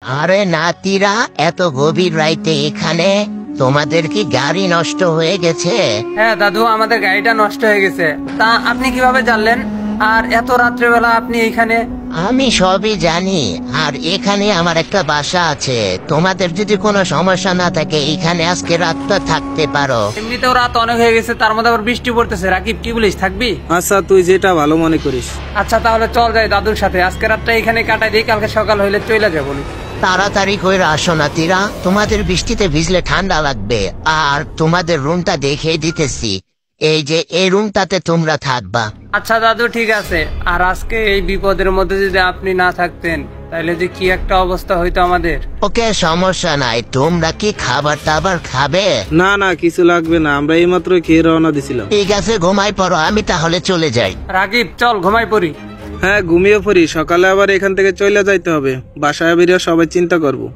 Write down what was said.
আরে নাতিরা, এত গভীর রাইতে এখানে? তোমাদের কি গাড়ি নষ্ট হয়ে গেছে? হ্যাঁ দাদু, আমাদের গাড়িটা নষ্ট হয়ে গেছে। তা আপনি কিভাবে জানলেন? আর এত রাত্রেবেলা আপনি এইখানে? আমি সবই জানি, আর এখানে আমার একটা বাসা আছে। তোমাদের যদি কোনো সমস্যা না থাকে এখানে আজকে রাতটা থাকতে পারো। এমনিতেও রাত অনেক হয়ে গেছে, তার মধ্যে আবার বৃষ্টি পড়তেছে। রাকিব, কি বলিস, থাকবি? আচ্ছা, তুই যেটা ভালো মনে করিস। আচ্ছা তাহলে চল যাই দাদুর সাথে, আজকে রাতটা এখানে কাটাই দিই, কালকে সকাল হইলে চলে যাবো। তাড়াতাড়ি করে আসো নাতিরা, তোমাদের বৃষ্টিতে ভিজলে ঠান্ডা লাগবে। আর তোমাদের রুমটা দেখে দিতেছি, এই যে এই রুমটাতে তোমরা থাকবা। আচ্ছা দাদু, ঠিক আছে। আর আজকে এই বিপদের মধ্যে যদি আপনি না থাকতেন তাহলে যে কি একটা অবস্থা হইতো আমাদের। ওকে, সমস্যা নাই। তোমরা কি খাবার টাবার খাবে? না না, কিছু লাগবে না, আমরা এইমাত্র খেয়ে রওনা দিছিলাম। ঠিক আছে, ঘুমাই পড়ো, আমি তাহলে চলে যাই। রাকিব, চল ঘুমাই পড়ি। হ্যাঁ, ঘুমিয়ে পড়ি, সকালে আবার এখান থেকে চলে যাইতে হবে। বাসায় বেরিয়ে সবাই চিন্তা করবো।